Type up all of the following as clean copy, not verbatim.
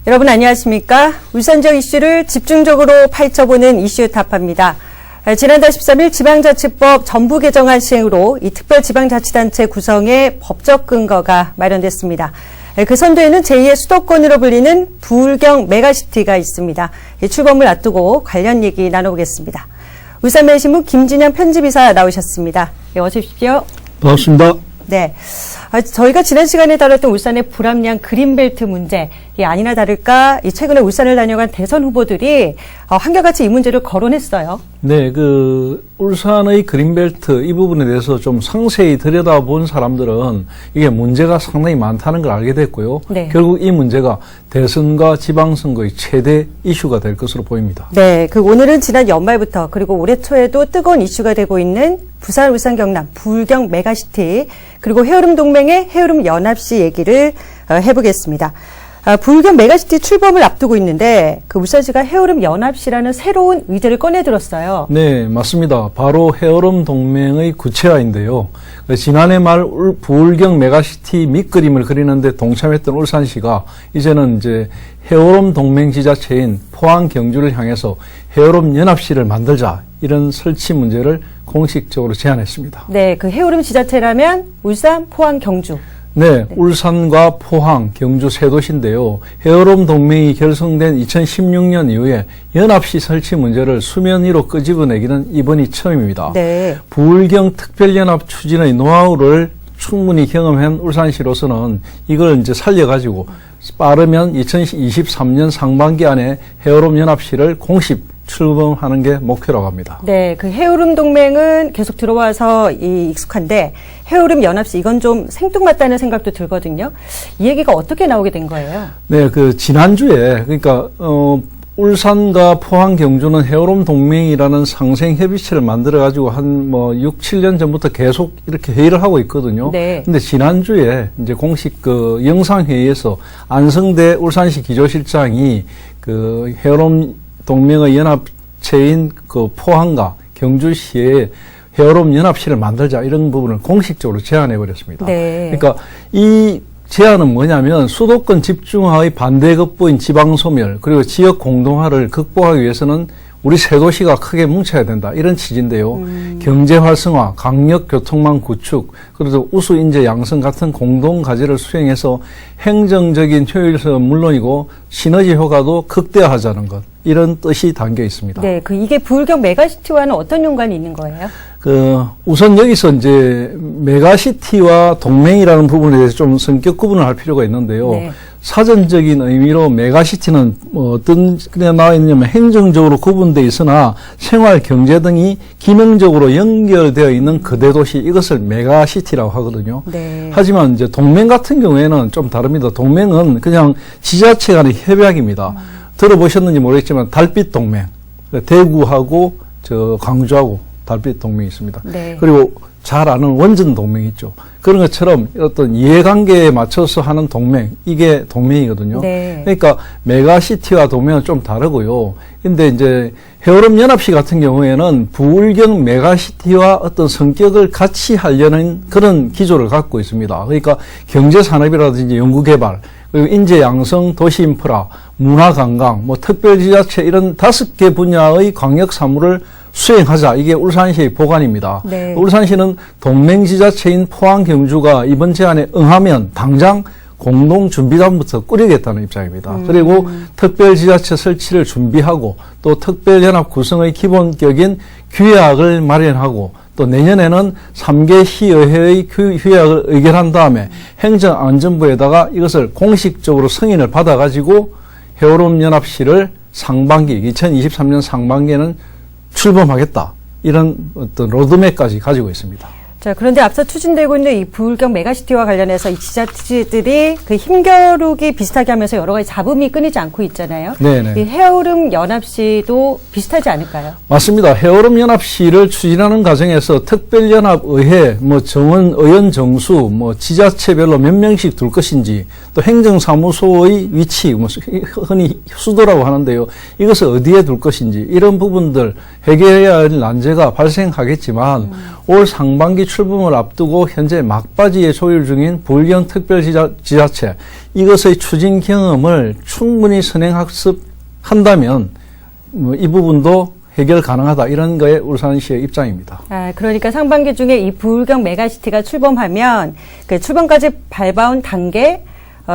여러분 안녕하십니까? 울산 지역 이슈를 집중적으로 파헤쳐보는 이슈 타파입니다. 지난달 13일 지방자치법 전부 개정안 시행으로 이 특별지방자치단체 구성의 법적 근거가 마련됐습니다. 그 선두에는 제2의 수도권으로 불리는 부울경 메가시티가 있습니다. 출범을 앞두고 관련 얘기 나눠보겠습니다. 울산매일신문 김진영 편집이사 나오셨습니다. 어서 오십시오. 반갑습니다. 네. 저희가 지난 시간에 다뤘던 울산의 불합리한 그린벨트 문제, 아니나 다를까 최근에 울산을 다녀간 대선 후보들이 한결같이 이 문제를 거론했어요. 네, 울산의 그린벨트 이 부분에 대해서 좀 상세히 들여다본 사람들은 이게 문제가 상당히 많다는 걸 알게 됐고요. 네. 결국 이 문제가 대선과 지방선거의 최대 이슈가 될 것으로 보입니다. 네, 오늘은 지난 연말부터 그리고 올해 초에도 뜨거운 이슈가 되고 있는 부산, 울산, 경남, 부울경 메가시티 그리고 해오름 동맹의 해오름 연합시 얘기를 해보겠습니다. 부울경 메가시티 출범을 앞두고 있는데 울산시가 해오름 연합시라는 새로운 의제를 꺼내들었어요. 네, 맞습니다. 바로 해오름 동맹의 구체화인데요. 지난해 말 부울경 메가시티 밑그림을 그리는데 동참했던 울산시가 이제는 해오름 동맹 지자체인 포항, 경주를 향해서 해오름 연합시를 만들자 이런 설치 문제를 공식적으로 제안했습니다. 네, 해오름 지자체라면 울산, 포항, 경주. 네, 울산과 포항, 경주 세 도시인데요. 해오름 동맹이 결성된 2016년 이후에 연합시 설치 문제를 수면 위로 끄집어내기는 이번이 처음입니다. 네. 부울경 특별연합 추진의 노하우를 충분히 경험한 울산시로서는 이걸 살려가지고 빠르면 2023년 상반기 안에 해오름 연합시를 공식 출범하는 게 목표라고 합니다. 네, 해오름 동맹은 계속 들어와서 익숙한데 해오름 연합시 이건 좀 생뚱맞다는 생각도 들거든요. 이 얘기가 어떻게 나오게 된 거예요? 네, 지난주에 울산과 포항, 경주는 해오름 동맹이라는 상생협의체를 만들어가지고 한 6, 7년 전부터 계속 이렇게 회의를 하고 있거든요. 네. 근데 지난주에 공식 영상회의에서 안성대 울산시 기조실장이 해오름 동맹의 연합체인 포항과 경주시에 해오름 연합시를 만들자 이런 부분을 공식적으로 제안해 버렸습니다. 네. 그러니까 이 제안은 뭐냐면 수도권 집중화의 반대 급부인 지방소멸 그리고 지역 공동화를 극복하기 위해서는 우리 세 도시가 크게 뭉쳐야 된다 이런 취지인데요. 경제 활성화, 강력 교통망 구축, 그리고 우수 인재 양성 같은 공동 과제를 수행해서 행정적인 효율성은 물론이고 시너지 효과도 극대화하자는 것 이런 뜻이 담겨 있습니다. 네, 이게 부울경 메가시티와는 어떤 연관이 있는 거예요? 우선 여기서 메가시티와 동맹이라는 부분에 대해서 좀 성격 구분을 할 필요가 있는데요. 네. 사전적인 의미로 메가시티는 어떤 그냥 나와 있느냐면 행정적으로 구분되어 있으나 생활, 경제 등이 기능적으로 연결되어 있는 거대 도시 이것을 메가시티라고 하거든요. 네. 하지만 동맹 같은 경우에는 좀 다릅니다. 동맹은 그냥 지자체 간의 협약입니다. 들어보셨는지 모르겠지만 달빛 동맹, 대구하고 광주하고 달빛 동맹이 있습니다. 네. 그리고 잘 아는 원전 동맹이 있죠. 그런 것처럼 어떤 이해관계에 맞춰서 하는 동맹, 이게 동맹이거든요. 네. 그러니까 메가시티와 동맹은 좀 다르고요. 근데 해오름 연합시 같은 경우에는 부울경 메가시티와 어떤 성격을 같이 하려는 그런 기조를 갖고 있습니다. 그러니까 경제산업이라든지 연구개발, 그리고 인재 양성, 도시 인프라, 문화 관광, 특별지자체 이런 5개 분야의 광역 사무를 수행하자. 이게 울산시의 보관입니다. 네. 울산시는 동맹지자체인 포항, 경주가 이번 제안에 응하면 당장 공동준비단부터 꾸리겠다는 입장입니다. 그리고 특별지자체 설치를 준비하고 또 특별연합 구성의 기본격인 규약을 마련하고 또 내년에는 3개 시의회의 규약을 의결한 다음에 행정안전부에다가 이것을 공식적으로 승인을 받아가지고 해오름 연합시를 2023년 상반기에는 출범하겠다. 이런 어떤 로드맵까지 가지고 있습니다. 자, 그런데 앞서 추진되고 있는 이 부울경 메가시티와 관련해서 이 지자체들이 힘겨루기 비슷하게 하면서 여러 가지 잡음이 끊이지 않고 있잖아요. 네네. 이 해오름 연합시도 비슷하지 않을까요? 맞습니다. 해오름 연합시를 추진하는 과정에서 특별연합의회, 정원, 의원 정수, 지자체별로 몇 명씩 둘 것인지, 또 행정사무소의 위치, 흔히 수도라고 하는데요. 이것을 어디에 둘 것인지, 이런 부분들 해결해야 할 난제가 발생하겠지만, 올 상반기 출범을 앞두고 현재 막바지에 조율 중인 부울경 특별지자체 이것의 추진 경험을 충분히 선행학습한다면 이 부분도 해결 가능하다 이런 거에 울산시의 입장입니다. 그러니까 상반기 중에 이 부울경 메가시티가 출범하면 그 출범까지 밟아온 단계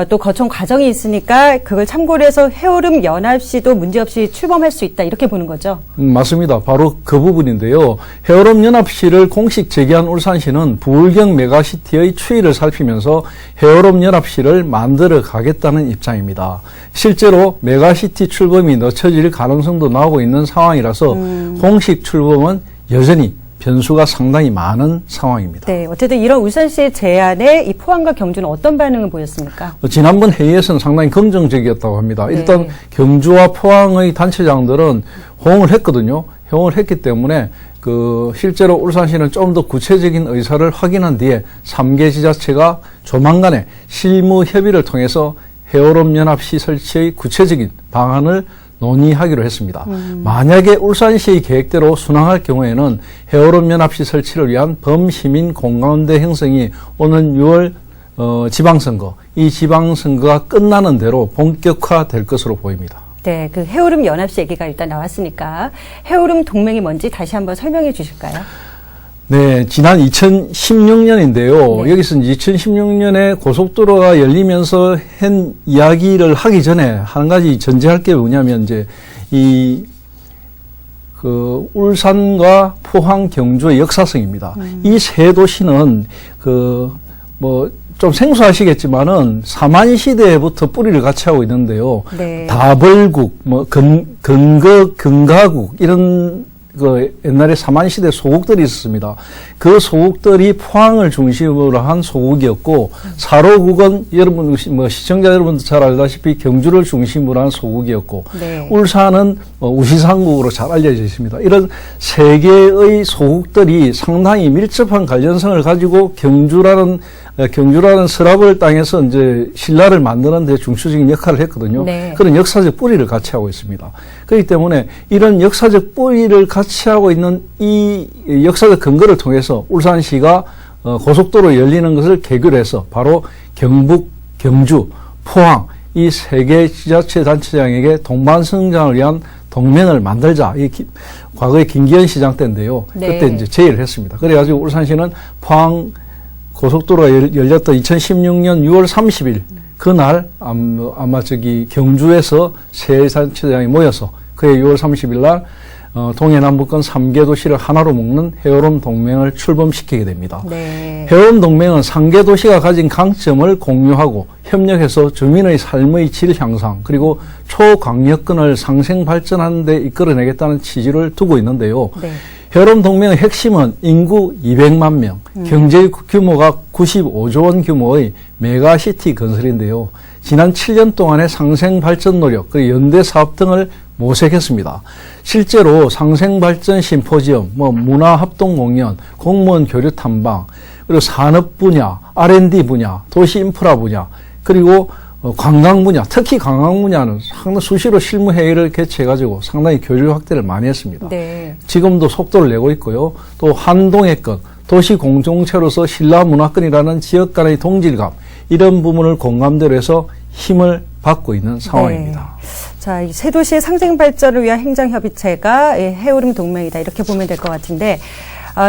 또 거쳐 과정이 있으니까 그걸 참고로 해서 해오름 연합시도 문제없이 출범할 수 있다 이렇게 보는 거죠. 맞습니다. 바로 그 부분인데요. 해오름 연합시를 공식 제기한 울산시는 부울경 메가시티의 추이를 살피면서 해오름 연합시를 만들어 가겠다는 입장입니다. 실제로 메가시티 출범이 늦춰질 가능성도 나오고 있는 상황이라서 공식 출범은 여전히 변수가 상당히 많은 상황입니다. 네, 어쨌든 이런 울산시의 제안에 이 포항과 경주는 어떤 반응을 보였습니까? 지난번 회의에서는 상당히 긍정적이었다고 합니다. 네. 일단 경주와 포항의 단체장들은 호응을 했거든요. 호응을 했기 때문에 실제로 울산시는 좀 더 구체적인 의사를 확인한 뒤에 3개 지자체가 조만간에 실무 협의를 통해서 해오름 연합시 설치의 구체적인 방안을 논의하기로 했습니다. 만약에 울산시의 계획대로 순항할 경우에는 해오름 연합시 설치를 위한 범시민 공감대 형성이 오는 6월 지방선거, 이 지방선거가 끝나는 대로 본격화될 것으로 보입니다. 네, 그 해오름 연합시 얘기가 일단 나왔으니까 해오름 동맹이 뭔지 다시 한번 설명해 주실까요? 네, 지난 2016년인데요. 네. 여기서 2016년에 고속도로가 열리면서 한 이야기를 하기 전에 한 가지 전제할 게 뭐냐면 이제 울산과 포항, 경주의 역사성입니다. 이 세 도시는 좀 생소하시겠지만은 사만시대부터 뿌리를 같이 하고 있는데요. 네. 다벌국, 근가국, 이런 옛날에 사만시대 소국들이 있었습니다. 그 소국들이 포항을 중심으로 한 소국이었고, 사로국은 여러분, 시청자 여러분도 잘 알다시피 경주를 중심으로 한 소국이었고, 네. 울산은 우시상국으로 잘 알려져 있습니다. 이런 세 개의 소국들이 상당히 밀접한 관련성을 가지고 경주라는 서라벌 땅에서 이제 신라를 만드는 데 중추적인 역할을 했거든요. 네. 그런 역사적 뿌리를 같이 하고 있습니다. 그렇기 때문에 이런 역사적 뿌리를 같이 하고 있는 이 역사적 근거를 통해서 울산시가 고속도로 열리는 것을 계기로 해서 바로 경북, 경주, 포항 이 세 개 지자체 단체장에게 동반성장을 위한 동맹을 만들자. 과거에 김기현 시장 때인데요. 네. 그때 이제 제의를 했습니다. 그래가지고 울산시는 포항 고속도로가 열렸던 2016년 6월 30일 그날 아마 경주에서 세 단체장이 모여서 그해 6월 30일 날 동해남북권 3개 도시를 하나로 묶는 해오름 동맹을 출범시키게 됩니다. 네. 해오름 동맹은 3개 도시가 가진 강점을 공유하고 협력해서 주민의 삶의 질 향상 그리고 초광역근을 상생 발전하는 데 이끌어내겠다는 취지를 두고 있는데요. 네. 해오름 동맹의 핵심은 인구 200만 명, 경제 규모가 95조 원 규모의 메가시티 건설인데요. 지난 7년 동안의 상생 발전 노력, 연대 사업 등을 모색했습니다. 실제로 상생 발전 심포지엄, 문화 합동 공연, 공무원 교류 탐방, 그리고 산업 분야, R&D 분야, 도시 인프라 분야, 그리고 관광 분야, 특히 관광 분야는 상당히 수시로 실무 회의를 개최해가지고 상당히 교류 확대를 많이 했습니다. 네. 지금도 속도를 내고 있고요. 또 한동해권, 도시 공동체로서 신라 문화권이라는 지역 간의 동질감 이런 부분을 공감대로 해서 힘을 받고 있는 상황입니다. 네. 자, 이 세 도시의 상생 발전을 위한 행정협의체가 해오름 동맹이다 이렇게 보면 될 것 같은데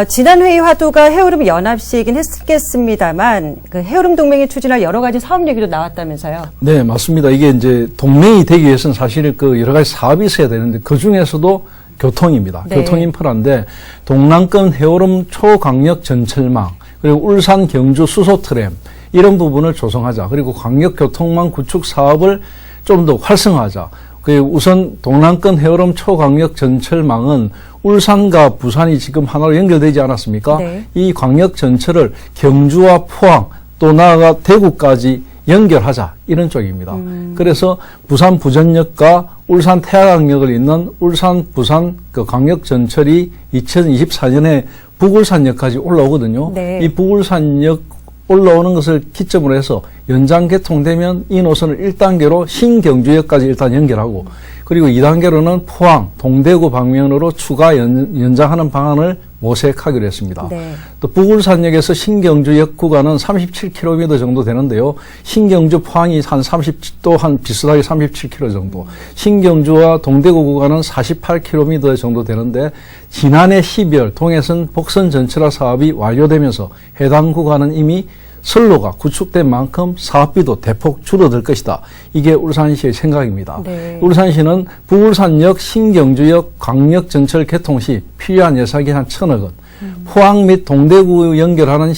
지난 회의 화두가 해오름 연합시이긴 했겠습니다만 그 해오름 동맹이 추진할 여러 가지 사업 얘기도 나왔다면서요? 네, 맞습니다. 이게 이제 동맹이 되기 위해서는 사실 여러 가지 사업이 있어야 되는데 그 중에서도 교통입니다. 네. 교통 인프라인데 동남권 해오름 초광역 전철망 그리고 울산 경주 수소 트램 이런 부분을 조성하자. 그리고 광역 교통망 구축 사업을 좀 더 활성화하자. 우선 동남권 해오름 초광역 전철망은 울산과 부산이 지금 하나로 연결되지 않았습니까? 네. 이 광역 전철을 경주와 포항 또 나아가 대구까지 연결하자 이런 쪽입니다. 그래서 부산 부전역과 울산 태화강역을 잇는 울산 부산 광역 전철이 2024년에 북울산역까지 올라오거든요. 네. 이 북울산역 올라오는 것을 기점으로 해서 연장 개통되면 이 노선을 1단계로 신경주역까지 일단 연결하고 그리고 2단계로는 포항, 동대구 방면으로 추가 연장하는 방안을 모색하기로 했습니다. 네. 또 북울산역에서 신경주역 구간은 37km 정도 되는데요. 신경주 포항이 또 한 비슷하게 37km 정도. 신경주와 동대구 구간은 48km 정도 되는데 지난해 12월 동해선 복선 전철화 사업이 완료되면서 해당 구간은 이미 선로가 구축된 만큼 사업비도 대폭 줄어들 것이다. 이게 울산시의 생각입니다. 네. 울산시는 북울산역, 신경주역, 광역전철 개통 시 필요한 예산이 한 1,000억 원, 포항 및 동대구 연결하는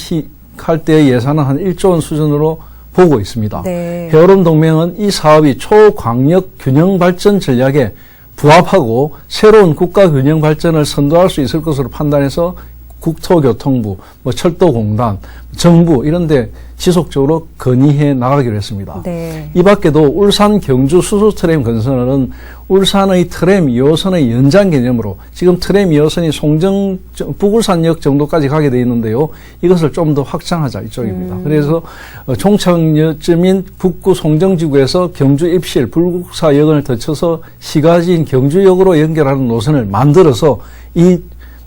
할 때의 예산은 한 1조 원 수준으로 보고 있습니다. 네. 해오름 동맹은 이 사업이 초광역 균형 발전 전략에 부합하고 새로운 국가 균형 발전을 선도할 수 있을 것으로 판단해서 국토교통부, 철도공단, 정부 이런 데 지속적으로 건의해 나가기로 했습니다. 네. 이 밖에도 울산 경주 수소 트램 건설은 울산의 트램 2호선의 연장 개념으로 지금 트램 2호선이 북울산역 정도까지 가게 되어 있는데요. 이것을 좀 더 확장하자 이쪽입니다. 그래서 종착역점인 북구 송정지구에서 경주 입실 불국사역을 거쳐서 시가지인 경주역으로 연결하는 노선을 만들어서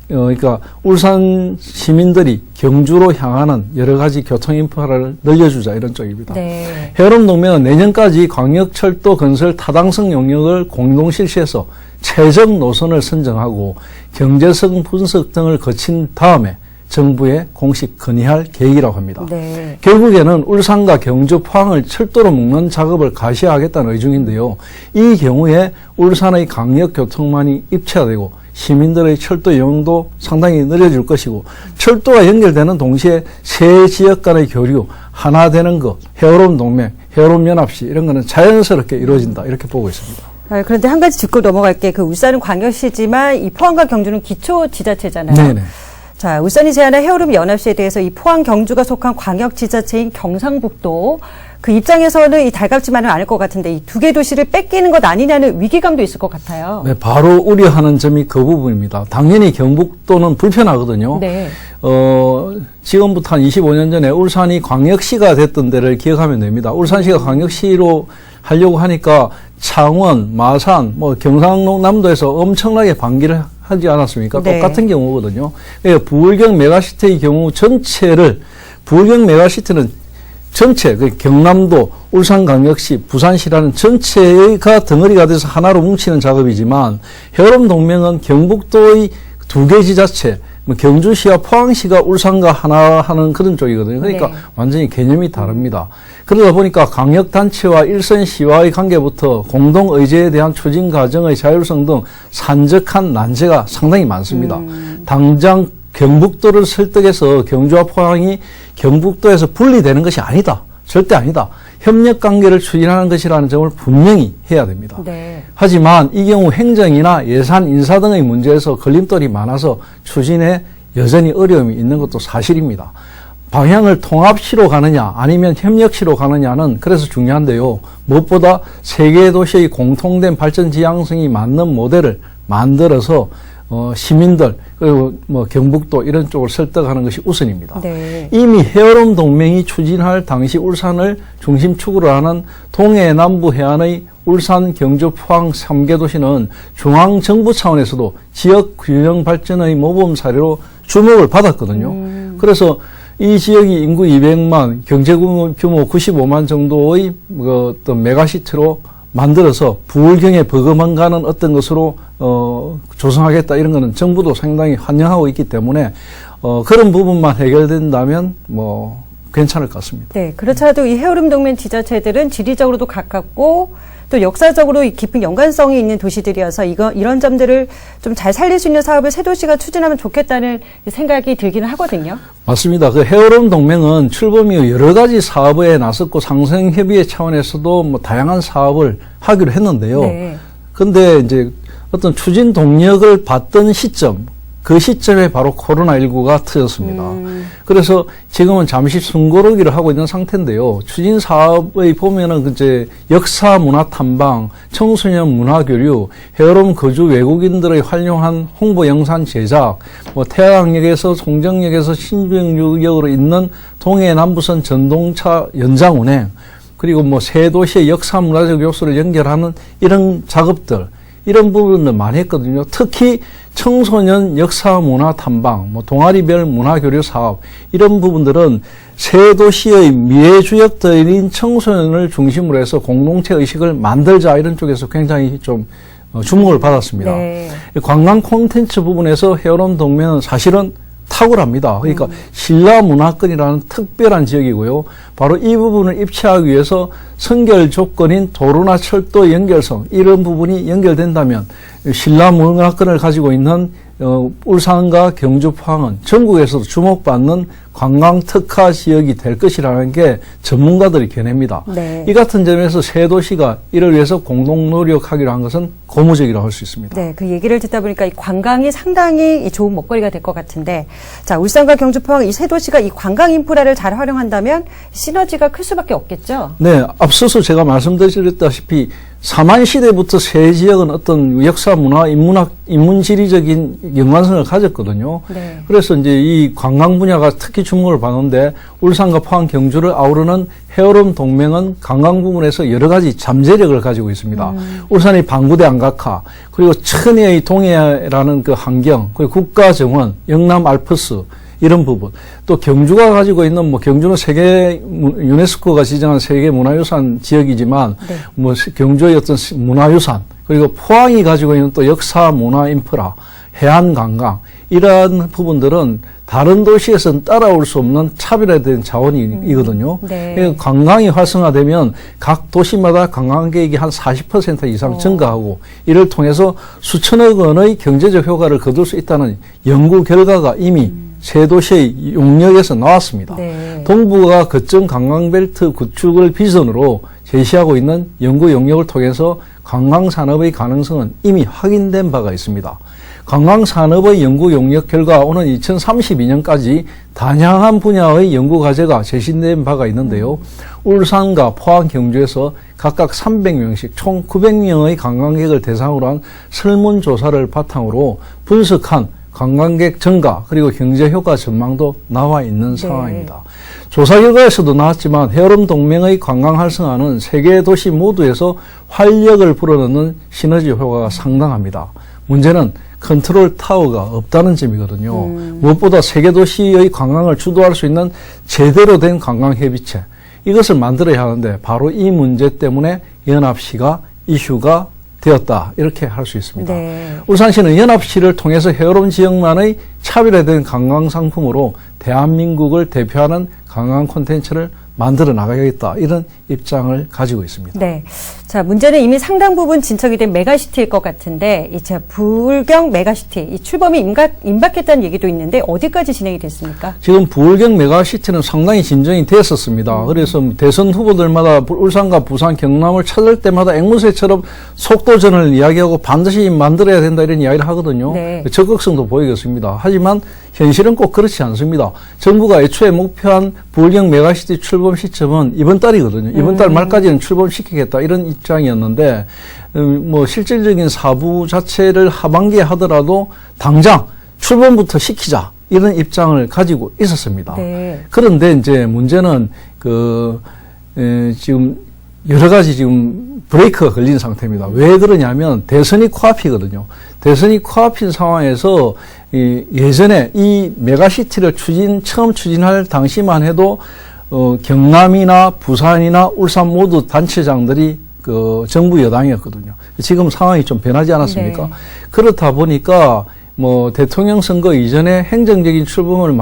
그러니까 울산 시민들이 경주로 향하는 여러 가지 교통 인프라를 늘려주자 이런 쪽입니다. 네. 해오름 동맹은 내년까지 광역철도 건설 타당성 용역을 공동 실시해서 최적 노선을 선정하고 경제성 분석 등을 거친 다음에 정부에 공식 건의할 계획이라고 합니다. 네. 결국에는 울산과 경주, 포항을 철도로 묶는 작업을 가시화하겠다는 의중인데요. 이 경우에 울산의 강력교통망이 입체화되고 시민들의 철도 이용도 상당히 늘어질 것이고 철도와 연결되는 동시에 세 지역 간의 교류, 하나 되는 것, 해오름 동맹, 해오름 연합시 이런 거는 자연스럽게 이루어진다 이렇게 보고 있습니다. 그런데 한 가지 짚고 넘어갈게. 울산은 광역시지만 이 포항과 경주는 기초지자체잖아요. 네네. 자, 울산이 제안한 해오름 연합시에 대해서 이 포항 경주가 속한 광역지자체인 경상북도 그 입장에서는 이 달갑지만은 않을 것 같은데 이 두 개 도시를 뺏기는 것 아니냐는 위기감도 있을 것 같아요. 네, 바로 우려하는 점이 그 부분입니다. 당연히 경북도는 불편하거든요. 네. 지금부터 한 25년 전에 울산이 광역시가 됐던 데를 기억하면 됩니다. 울산시가 광역시로 하려고 하니까 창원, 마산, 경상남도에서 엄청나게 반기를 하지 않았습니까? 네. 똑같은 경우거든요. 부울경 메가시티의 경우 부울경 메가시티는 전체, 경남도, 울산광역시, 부산시라는 전체가 덩어리가 돼서 하나로 뭉치는 작업이지만 해오름 동맹은 경북도의 두 개 지자체, 경주시와 포항시가 울산과 하나 하는 그런 쪽이거든요. 그러니까 네. 완전히 개념이 다릅니다. 그러다 보니까 광역단체와 일선시와의 관계부터 공동의제에 대한 추진 과정의 자율성 등 산적한 난제가 상당히 많습니다. 당장 경북도를 설득해서 경주와 포항이 경북도에서 분리되는 것이 아니다. 절대 아니다. 협력관계를 추진하는 것이라는 점을 분명히 해야 됩니다. 네. 하지만 이 경우 행정이나 예산 인사 등의 문제에서 걸림돌이 많아서 추진에 여전히 어려움이 있는 것도 사실입니다. 방향을 통합시로 가느냐 아니면 협력시로 가느냐는 그래서 중요한데요. 무엇보다 세 개의 도시의 공통된 발전 지향성이 맞는 모델을 만들어서 시민들 그리고 경북도 이런 쪽을 설득하는 것이 우선입니다. 네. 이미 해오름 동맹이 추진할 당시 울산을 중심축으로 하는 동해 남부 해안의 울산, 경주, 포항 3개 도시는 중앙정부 차원에서도 지역 균형 발전의 모범 사례로 주목을 받았거든요. 그래서 이 지역이 인구 200만, 경제 규모 95만 정도의 어떤 메가시티로 만들어서 부울경에 버금가는 어떤 것으로 조성하겠다 이런 거는 정부도 상당히 환영하고 있기 때문에 그런 부분만 해결된다면 괜찮을 것 같습니다. 네, 그렇더라도 이 해오름 동맹 지자체들은 지리적으로도 가깝고 또 역사적으로 깊은 연관성이 있는 도시들이어서 이런 점들을 좀 잘 살릴 수 있는 사업을 새 도시가 추진하면 좋겠다는 생각이 들기는 하거든요. 맞습니다. 그 해오름 동맹은 출범 이후 여러 가지 사업에 나섰고 상생협의회 차원에서도 다양한 사업을 하기로 했는데요. 네. 근데 이제 어떤 추진 동력을 받던 시점, 그 시점에 바로 코로나19가 터졌습니다. 그래서 지금은 잠시 숨고르기를 하고 있는 상태인데요. 추진 사업의 보면은 이제 역사 문화 탐방, 청소년 문화 교류, 해오름 거주 외국인들의 활용한 홍보 영상 제작, 태양역에서 송정역에서 신정역으로 있는 동해 남부선 전동차 연장 운행, 그리고 세 도시의 역사 문화적 요소를 연결하는 이런 작업들, 이런 부분을 많이 했거든요. 특히 청소년 역사 문화 탐방, 뭐 동아리별 문화 교류 사업 이런 부분들은 새 도시의 미래 주역들인 청소년을 중심으로 해서 공동체 의식을 만들자 이런 쪽에서 굉장히 좀 주목을 받았습니다. 네. 관광 콘텐츠 부분에서 헤어론 동맹은 사실은 탁월합니다. 그러니까 신라 문화권이라는 특별한 지역이고요. 바로 이 부분을 입체하기 위해서 선결 조건인 도로나 철도 연결성 이런 부분이 연결된다면 신라 문화권을 가지고 있는 울산과 경주, 포항은 전국에서도 주목받는 관광 특화 지역이 될 것이라는 게 전문가들이 견해입니다. 네. 이 같은 점에서 새 도시가 이를 위해서 공동 노력하기로 한 것은 고무적이라고 할 수 있습니다. 네, 그 얘기를 듣다 보니까 이 관광이 상당히 이 좋은 먹거리가 될 것 같은데, 자, 울산과 경주, 포항 이 세 도시가 이 관광 인프라를 잘 활용한다면 시너지가 클 수밖에 없겠죠. 네, 앞서서 제가 말씀드렸다시피 사만 시대부터 새 지역은 어떤 역사, 문화, 인문지리적인 연관성을 가졌거든요. 네. 그래서 이제 이 관광 분야가 특히 주목을 받는데 울산과 포항, 경주를 아우르는 헤어론 동맹은 관광 부분에서 여러 가지 잠재력을 가지고 있습니다. 울산의 방구대 안각화, 그리고 천혜의 동해라는 그 환경, 그리고 국가정원, 영남 알프스 이런 부분. 또 경주가 가지고 있는 경주는 세계 유네스코가 지정한 세계 문화유산 지역이지만 네. 경주의 어떤 문화유산, 그리고 포항이 가지고 있는 또 역사 문화 인프라, 해안 관광 이러한 부분들은 다른 도시에서는 따라올 수 없는 차별화된 자원이거든요. 네. 관광이 활성화되면 각 도시마다 관광객이 한 40% 이상 증가하고 이를 통해서 수천억 원의 경제적 효과를 거둘 수 있다는 연구 결과가 이미 새 도시의 용역에서 나왔습니다. 네. 동부가 거점 관광벨트 구축을 비전으로 제시하고 있는 연구 용역을 통해서 관광산업의 가능성은 이미 확인된 바가 있습니다. 관광산업의 연구 용역 결과 오는 2032년까지 다양한 분야의 연구 과제가 제시된 바가 있는데요. 울산과 포항, 경주에서 각각 300명씩 총 900명의 관광객을 대상으로 한 설문조사를 바탕으로 분석한 관광객 증가 그리고 경제 효과 전망도 나와 있는 상황입니다. 조사 결과에서도 나왔지만 헤어론 동맹의 관광 활성화는 세계 도시 모두에서 활력을 불어넣는 시너지 효과가 상당합니다. 문제는 컨트롤 타워가 없다는 점이거든요. 무엇보다 세계 도시의 관광을 주도할 수 있는 제대로 된 관광 협의체 이것을 만들어야 하는데 바로 이 문제 때문에 연합시가 이슈가 되었다 이렇게 할 수 있습니다. 네. 울산시는 연합시를 통해서 헤어론 지역만의 차별화된 관광 상품으로 대한민국을 대표하는 관광 콘텐츠를 만들어 나가야겠다 이런 입장을 가지고 있습니다. 네. 자, 문제는 이미 상당 부분 진척이 된 메가시티일 것 같은데, 이제 부울경 메가시티, 이 출범이 임박했다는 얘기도 있는데, 어디까지 진행이 됐습니까? 지금 부울경 메가시티는 상당히 진전이 됐었습니다. 그래서 대선 후보들마다 울산과 부산, 경남을 찾을 때마다 앵무새처럼 속도전을 이야기하고 반드시 만들어야 된다 이런 이야기를 하거든요. 네. 적극성도 보이겠습니다. 하지만 현실은 꼭 그렇지 않습니다. 정부가 애초에 목표한 부울경 메가시티 출범 시점은 이번 달이거든요. 이번 달 말까지는 출범시키겠다 이런 입장이었는데 실질적인 사부 자체를 하반기에 하더라도 당장 출범부터 시키자 이런 입장을 가지고 있었습니다. 네. 그런데 이제 문제는 지금 여러 가지 지금 브레이크가 걸린 상태입니다. 왜 그러냐면 대선이 코앞이거든요. 대선이 코앞인 상황에서 예전에 이 메가시티를 처음 추진할 당시만 해도 경남이나 부산이나 울산 모두 단체장들이 정부 여당이었거든요. 지금 상황이 좀 변하지 않았습니까? 네. 그렇다 보니까 대통령 선거 이전에 행정적인 출범을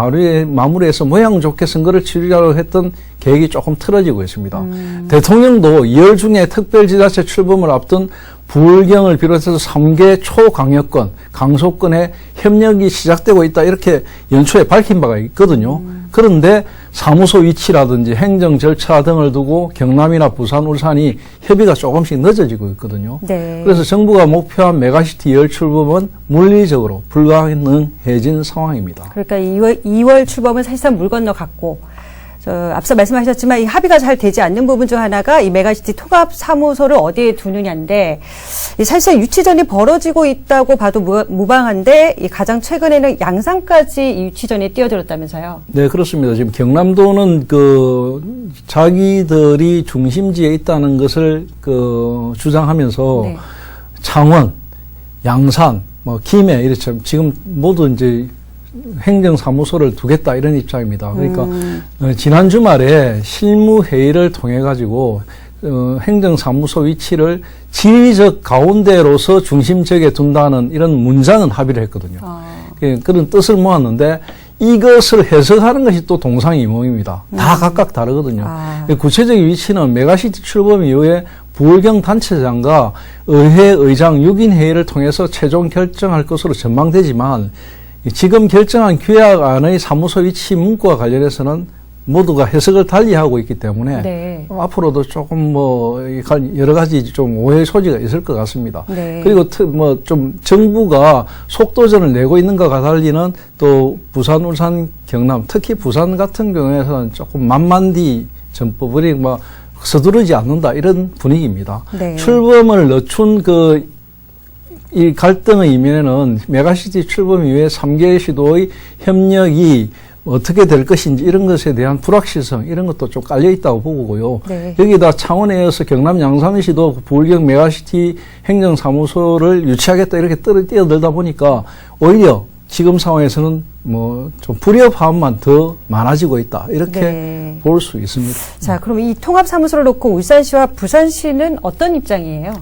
마무리해서 모양 좋게 선거를 치르려고 했던 계획이 조금 틀어지고 있습니다. 대통령도 2월 중에 특별지자체 출범을 앞둔 부울경을 비롯해서 3개 초강력권, 강소권의 협력이 시작되고 있다 이렇게 연초에 밝힌 바가 있거든요. 그런데 사무소 위치라든지 행정 절차 등을 두고 경남이나 부산, 울산이 협의가 조금씩 늦어지고 있거든요. 네. 그래서 정부가 목표한 메가시티 2월 출범은 물리적으로 불가능해진 상황입니다. 그러니까 2월 출범은 사실상 물 건너갔고, 앞서 말씀하셨지만 이 합의가 잘 되지 않는 부분 중 하나가 이 메가시티 통합 사무소를 어디에 두느냐인데, 사실상 유치전이 벌어지고 있다고 봐도 무방한데, 가장 최근에는 양산까지 이 유치전에 뛰어들었다면서요? 네, 그렇습니다. 지금 경남도는 자기들이 중심지에 있다는 것을 주장하면서 네. 창원, 양산, 뭐 김해 이렇죠. 지금 모두 이제 행정사무소를 두겠다 이런 입장입니다. 그러니까 지난 주말에 실무회의를 통해 가지고 행정사무소 위치를 지리적 가운데로서 중심지역에 둔다는 이런 문장은 합의를 했거든요. 그런 뜻을 모았는데 이것을 해석하는 것이 또 동상이몽입니다. 다 각각 다르거든요. 구체적인 위치는 메가시티 출범 이후에 부울경 단체장과 의회 의장 6인 회의를 통해서 최종 결정할 것으로 전망되지만 지금 결정한 규약안의 사무소 위치 문구와 관련해서는 모두가 해석을 달리하고 있기 때문에 네. 앞으로도 조금 뭐 여러 가지 좀 오해의 소지가 있을 것 같습니다. 네. 그리고 뭐 좀 정부가 속도전을 내고 있는 것과 달리는 또 부산, 울산, 경남, 특히 부산 같은 경우에는 조금 만만디 전법을 뭐 서두르지 않는다 이런 분위기입니다. 네. 출범을 늦춘 이 갈등의 이면에는 메가시티 출범 이후에 3개 시도의 협력이 어떻게 될 것인지 이런 것에 대한 불확실성 이런 것도 좀 깔려 있다고 보고요. 네. 여기다 창원에 이어서 경남 양산시도 부울경 메가시티 행정사무소를 유치하겠다 이렇게 뛰어들다 보니까 오히려 지금 상황에서는 뭐 좀 불협화음만 더 많아지고 있다 이렇게 네. 볼 수 있습니다. 자, 그럼 이 통합사무소를 놓고 울산시와 부산시는 어떤 입장이에요?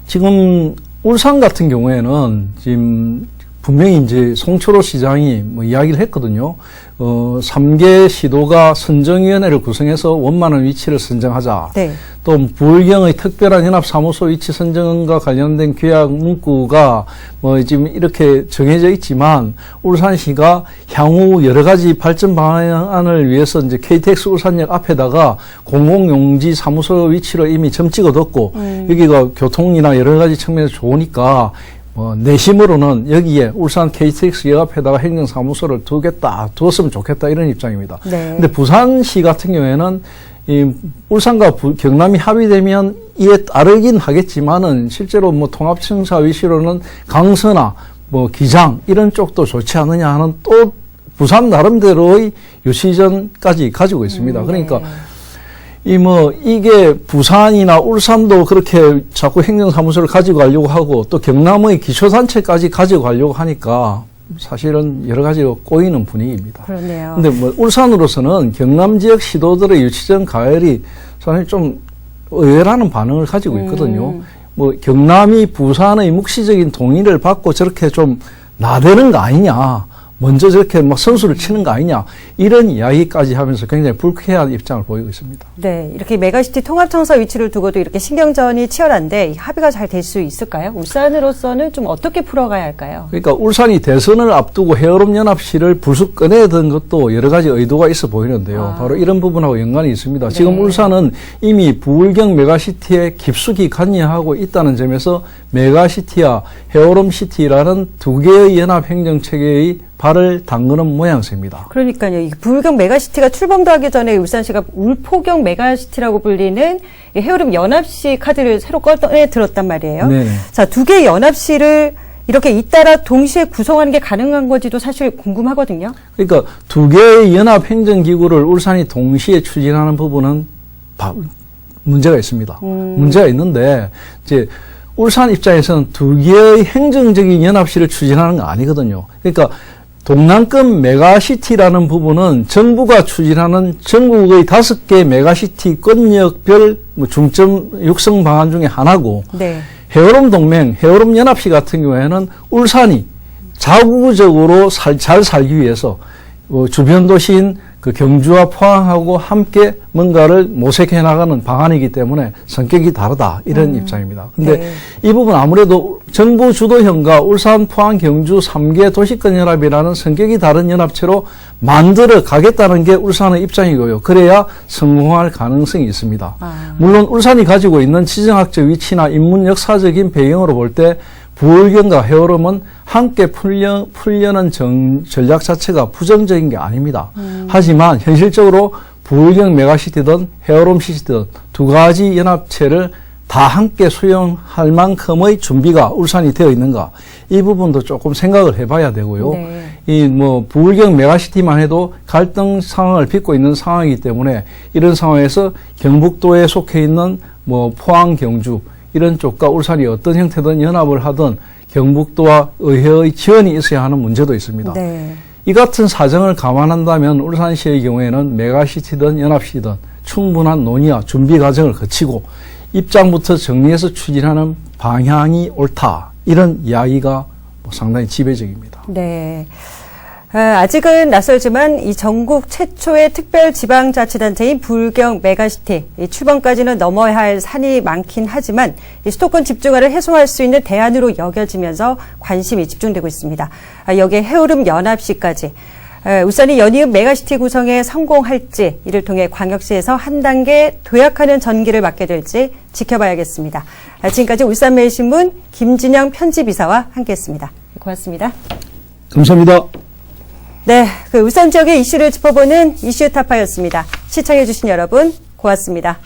지금 울산 같은 경우에는 지금 분명히 이제 송철호 시장이 뭐 이야기를 했거든요. 3개 시도가 선정위원회를 구성해서 원만한 위치를 선정하자. 네. 또 부울경의 특별한 연합사무소 위치 선정과 관련된 규약 문구가 뭐 지금 이렇게 정해져 있지만 울산시가 향후 여러 가지 발전 방안을 위해서 이제 KTX 울산역 앞에다가 공공용지 사무소 위치로 이미 점 찍어뒀고 여기가 교통이나 여러 가지 측면에서 좋으니까 내심으로는 여기에 울산 KTX 역 앞에다가 행정사무소를 두었으면 좋겠다 이런 입장입니다. 네. 근데 부산시 같은 경우에는 이 울산과 경남이 합의되면 이에 따르긴 하겠지만은 실제로 뭐 통합청사 위시로는 강서나 뭐 기장 이런 쪽도 좋지 않느냐 하는 또 부산 나름대로의 유시전까지 가지고 있습니다. 그러니까 이게 부산이나 울산도 그렇게 자꾸 행정사무소를 가지고 가려고 하고 또 경남의 기초단체까지 가지고 가려고 하니까 사실은 여러 가지로 꼬이는 분위기입니다. 그렇네요. 근데 뭐 울산으로서는 경남 지역 시도들의 유치전 가열이 사실 좀 의외라는 반응을 가지고 있거든요. 뭐 경남이 부산의 묵시적인 동의를 받고 저렇게 좀 나대는 거 아니냐. 먼저 저렇게 막 선수를 치는 거 아니냐 이런 이야기까지 하면서 굉장히 불쾌한 입장을 보이고 있습니다. 네, 이렇게 메가시티 통합청사 위치를 두고도 이렇게 신경전이 치열한데 합의가 잘 될 수 있을까요? 울산으로서는 좀 어떻게 풀어가야 할까요? 그러니까 울산이 대선을 앞두고 해오름연합시를 불쑥 꺼내든 것도 여러 가지 의도가 있어 보이는데요. 바로 이런 부분하고 연관이 있습니다. 네. 지금 울산은 이미 부울경 메가시티에 깊숙이 관여하고 있다는 점에서 메가시티와 해오름시티라는 두 개의 연합행정체계의 발을 담그는 모양새입니다. 그러니까요. 이 부울경 메가시티가 출범도 하기 전에 울산시가 울포경 메가시티라고 불리는 이 해오름 연합시 카드를 새로 꺼내 들었단 말이에요. 네네. 자, 두 개의 연합시를 이렇게 잇따라 동시에 구성하는 게 가능한 건지도 사실 궁금하거든요. 그러니까 두 개의 연합행정기구를 울산이 동시에 추진하는 부분은 문제가 있습니다. 문제가 있는데 이제 울산 입장에서는 두 개의 행정적인 연합시를 추진하는 건 아니거든요. 그러니까 동남권 메가시티라는 부분은 정부가 추진하는 전국의 5개 메가시티 권역별 중점 육성 방안 중에 하나고 네. 해오름 동맹, 해오름 연합시 같은 경우에는 울산이 자구적으로 잘 살기 위해서 주변 도시인 경주와 포항하고 함께 뭔가를 모색해 나가는 방안이기 때문에 성격이 다르다 이런 입장입니다. 근데 네. 이 부분 아무래도 정부 주도형과 울산, 포항, 경주 3개 도시권 연합이라는 성격이 다른 연합체로 만들어 가겠다는 게 울산의 입장이고요. 그래야 성공할 가능성이 있습니다. 물론 울산이 가지고 있는 지정학적 위치나 인문 역사적인 배경으로 볼 때 부울경과 해오름은 함께 풀려는 전략 자체가 부정적인 게 아닙니다. 하지만 현실적으로 부울경 메가시티든 해오름 시티든 두 가지 연합체를 다 함께 수용할 만큼의 준비가 울산이 되어 있는가 이 부분도 조금 생각을 해봐야 되고요. 네. 이 뭐 부울경 메가시티만 해도 갈등 상황을 빚고 있는 상황이기 때문에 이런 상황에서 경북도에 속해 있는 뭐 포항, 경주 이런 쪽과 울산이 어떤 형태든 연합을 하든 경북도와 의회의 지원이 있어야 하는 문제도 있습니다. 네. 이 같은 사정을 감안한다면 울산시의 경우에는 메가시티든 연합시든 충분한 논의와 준비 과정을 거치고 입장부터 정리해서 추진하는 방향이 옳다. 이런 이야기가 상당히 지배적입니다. 네. 아직은 낯설지만 이 전국 최초의 특별지방자치단체인 불경 메가시티, 이 추번까지는 넘어야 할 산이 많긴 하지만 이 수도권 집중화를 해소할 수 있는 대안으로 여겨지면서 관심이 집중되고 있습니다. 여기에 해오름 연합시까지. 울산이 연이은 메가시티 구성에 성공할지 이를 통해 광역시에서 한 단계 도약하는 전기를 맞게 될지 지켜봐야겠습니다. 지금까지 울산매일신문 김진영 편집이사와 함께했습니다. 고맙습니다. 감사합니다. 네, 울산 지역의 이슈를 짚어보는 이슈 타파였습니다. 시청해주신 여러분 고맙습니다.